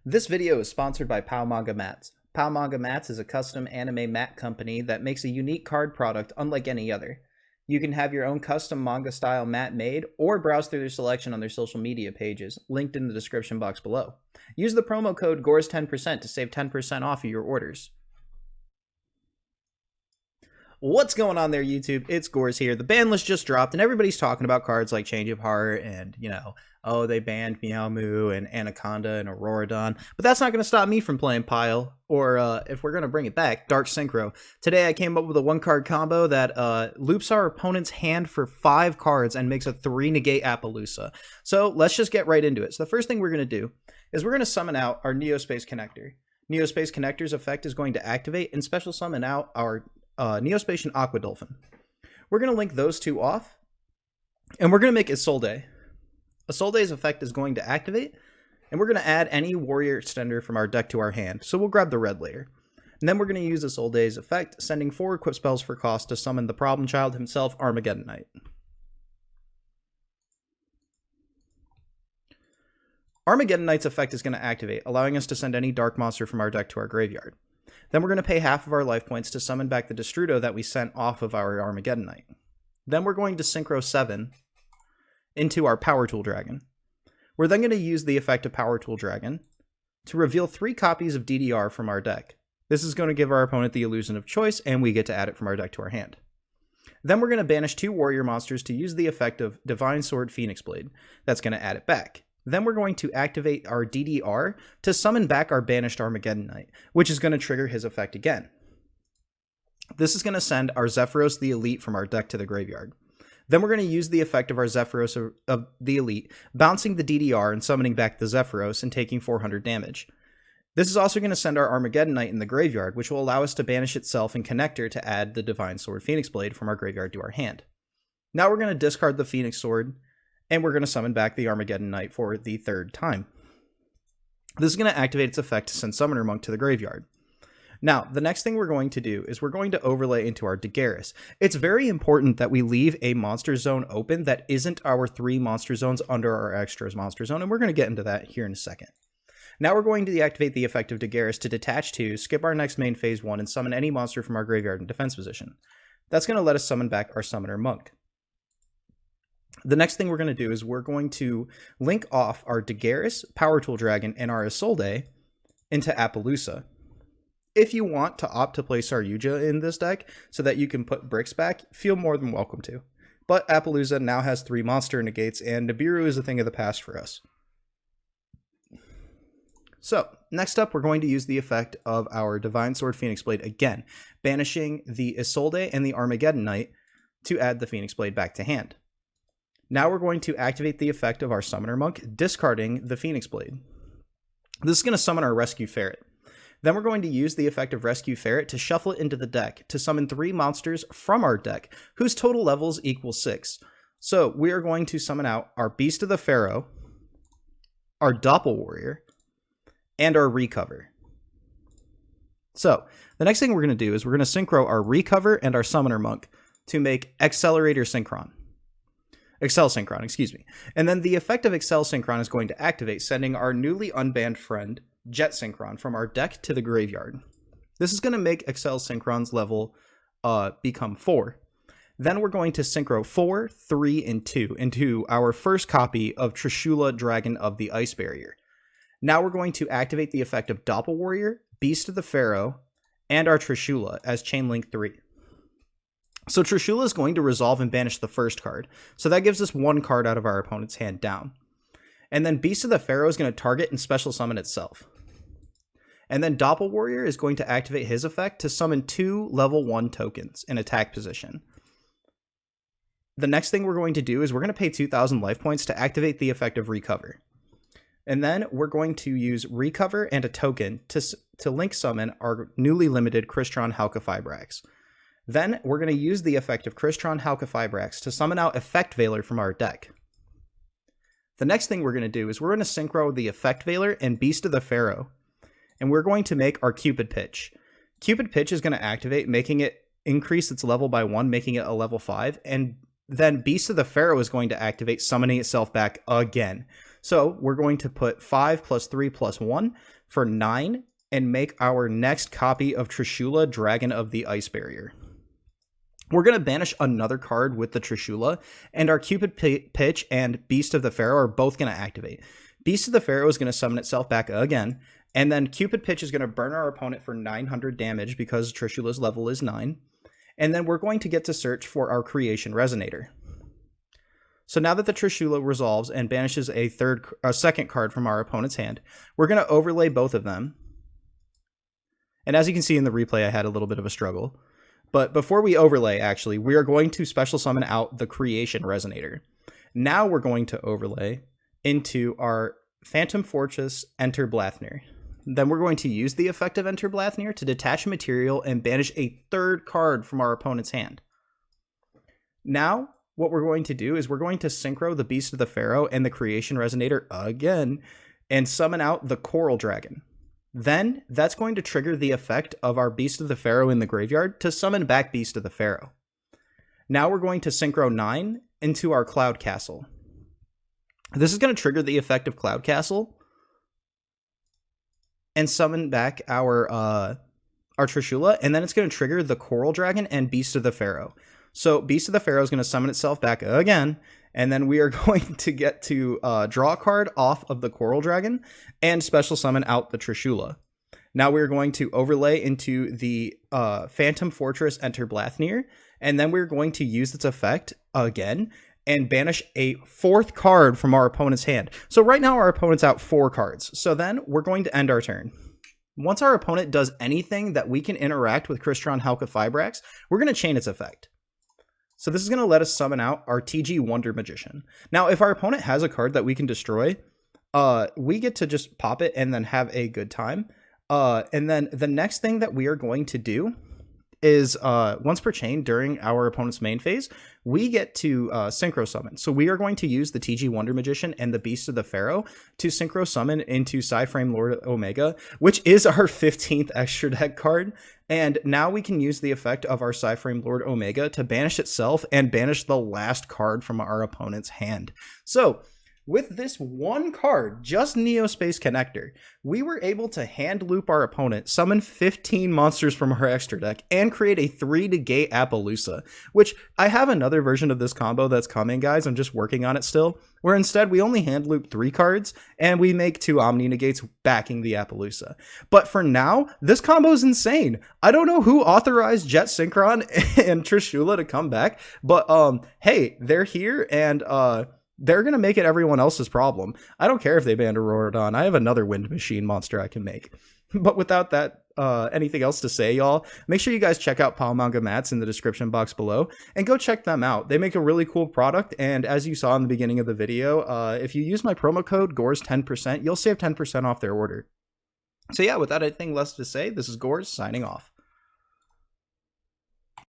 This video is sponsored by POW Manga Mats. POW Manga Mats is a custom anime mat company that makes a unique card product unlike any other. You can have your own custom manga style mat made or browse through their selection on their social media pages, linked in the description box below. Use the promo code GORES10% to save 10% off of your orders. What's going on there, YouTube? It's Gores here. The ban list just dropped, and everybody's talking about cards like Change of Heart and, oh, they banned Meow Moo and Anaconda and AURORADON. But that's not going to stop me from playing Pile, or if we're going to bring it back, Dark Synchro. Today I came up with a one-card combo that loops our opponent's hand for 5 cards and makes a 3-negate Appaloosa. So let's just get right into it. So the first thing we're going to do is we're going to summon out our Neospace Connector. Neospace Connector's effect is going to activate and special summon out our Neospatian Aqua Dolphin. We're going to link those two off, and we're going to make Isolde. Isolde's effect is going to activate, and we're going to add any warrior extender from our deck to our hand. So we'll grab the red layer. And then we're going to use Isolde's effect, sending 4 equip spells for cost to summon the problem child himself, Armageddon Knight. Armageddon Knight's effect is going to activate, allowing us to send any dark monster from our deck to our graveyard. Then we're going to pay half of our life points to summon back the Destrudo that we sent off of our Armageddon Knight. Then we're going to Synchro 7 into our Power Tool Dragon. We're then going to use the effect of Power Tool Dragon to reveal 3 copies of DDR from our deck. This is going to give our opponent the illusion of choice, and we get to add it from our deck to our hand. Then we're going to banish 2 warrior monsters to use the effect of Divine Sword Phoenix Blade. That's going to add it back. Then we're going to activate our DDR to summon back our banished Armageddon Knight, which is going to trigger his effect again. This is going to send our Zephyros the Elite from our deck to the graveyard. Then we're going to use the effect of our Zephyros of the Elite, bouncing the DDR and summoning back the Zephyros and taking 400 damage. This is also going to send our Armageddon Knight in the graveyard, which will allow us to banish itself and Connector to add the Divine Sword Phoenix Blade from our graveyard to our hand. Now we're going to discard the Phoenix Sword, and we're going to summon back the Armageddon Knight for the 3rd time. This is going to activate its effect to send Summoner Monk to the graveyard. Now, the next thing we're going to do is we're going to overlay into our Daguerreus. It's very important that we leave a monster zone open that isn't our 3 monster zones under our extras monster zone, and we're going to get into that here in a second. Now we're going to deactivate the effect of Daguerreus to detach 2, skip our next main phase 1, and summon any monster from our graveyard in defense position. That's going to let us summon back our Summoner Monk. The next thing we're going to do is we're going to link off our Daguerreus, Power Tool Dragon, and our Isolde into Appaloosa. If you want to opt to place our YUGIOH in this deck so that you can put bricks back, feel more than welcome to. But Appaloosa now has 3 monster negates, and Nibiru is a thing of the past for us. So, next up, we're going to use the effect of our Divine Sword Phoenix Blade again, banishing the Isolde and the Armageddon Knight to add the Phoenix Blade back to hand. Now we're going to activate the effect of our Summoner Monk, discarding the Phoenix Blade. This is going to summon our Rescue Ferret. Then we're going to use the effect of Rescue Ferret to shuffle it into the deck to summon 3 monsters from our deck, whose total levels equal 6. So we are going to summon out our Beast of the Pharaoh, our Doppel Warrior, and our Recover. So the next thing we're going to do is we're going to synchro our Recover and our Summoner Monk to make Accelerator Synchron. Excel Synchron, excuse me. And then the effect of Excel Synchron is going to activate, sending our newly unbanned friend, Jet Synchron, from our deck to the graveyard. This is going to make Excel Synchron's level become 4. Then we're going to synchro 4, 3, and 2 into our first copy of Trishula, Dragon of the Ice Barrier. Now we're going to activate the effect of Doppel Warrior, Beast of the Pharaoh, and our Trishula as Chainlink 3. So Trishula is going to resolve and banish the first card. So that gives us 1 card out of our opponent's hand down. And then Beast of the Pharaoh is going to target and special summon itself. And then Doppel Warrior is going to activate his effect to summon 2 level 1 tokens in attack position. The next thing we're going to do is we're going to pay 2,000 life points to activate the effect of Recover. And then we're going to use Recover and a token to link summon our newly limited Crystron Halqifibrax. Then we're going to use the effect of Crystron Halqifibrax to summon out Effect Veiler from our deck. The next thing we're going to do is we're going to synchro the Effect Veiler and Beast of the Pharaoh, and we're going to make our Cupid Pitch. Cupid Pitch is going to activate, making it increase its level by 1, making it a level 5, and then Beast of the Pharaoh is going to activate, summoning itself back again. So we're going to put 5 plus 3 plus 1 for 9 and make our next copy of Trishula, Dragon of the Ice Barrier. We're going to banish another card with the Trishula, and our Cupid Pitch and Beast of the Pharaoh are both going to activate. Beast of the Pharaoh is going to summon itself back again, and then Cupid Pitch is going to burn our opponent for 900 damage because Trishula's level is 9. And then we're going to get to search for our Creation Resonator. So now that the Trishula resolves and banishes a second card from our opponent's hand, we're going to overlay both of them. And as you can see in the replay, I had a little bit of a struggle. But before we overlay, actually, we are going to special summon out the Creation Resonator. Now we're going to overlay into our Phantom Fortress Enter Blathner. Then we're going to use the effect of Enter Blathner to detach a material and banish a third card from our opponent's hand. Now, what we're going to do is we're going to synchro the Beast of the Pharaoh and the Creation Resonator again and summon out the Coral Dragon. Then, that's going to trigger the effect of our Beast of the Pharaoh in the graveyard to summon back Beast of the Pharaoh. Now we're going to synchro 9 into our Cloud Castle. This is going to trigger the effect of Cloud Castle and summon back our Trishula, and then it's going to trigger the Coral Dragon and Beast of the Pharaoh. So Beast of the Pharaoh is going to summon itself back again, and then we are going to get to draw a card off of the Coral Dragon and special summon out the Trishula. Now we're going to overlay into the Phantom Fortress Enter Blathner, and then we're going to use its effect again and banish a fourth card from our opponent's hand. So right now our opponent's out 4 cards. So then we're going to end our turn. Once our opponent does anything that we can interact with Crystron Halqifibrax, we're going to chain its effect. So this is going to let us summon out our TG Wonder Magician. Now, if our opponent has a card that we can destroy, we get to just pop it and then have a good time. And then the next thing that we are going to do is once per chain during our opponent's main phase, we get to synchro summon. So we are going to use the TG Wonder Magician and the Beast of the Pharaoh to synchro summon into Psyframe Lord Omega, which is our 15th extra deck card. And now we can use the effect of our Psyframe Lord Omega to banish itself and banish the last card from our opponent's hand. So with this one card, just Neospace Connector, we were able to hand loop our opponent, summon 15 monsters from our extra deck, and create a 3-negate Appaloosa, which I have another version of this combo that's coming, guys. I'm just working on it still, where instead we only hand loop 3 cards, and we make 2 Omni Negates backing the Appaloosa. But for now, this combo is insane. I don't know who authorized Jet Synchron and Trishula to come back, but hey, they're here, and they're going to make it everyone else's problem. I don't care if they banned AURORADON. I have another wind machine monster I can make. But without that, anything else to say, y'all, make sure you guys check out Pal Manga Mats in the description box below and go check them out. They make a really cool product. And as you saw in the beginning of the video, if you use my promo code GORS10%, you'll save 10% off their order. So yeah, without anything less to say, this is Gors signing off.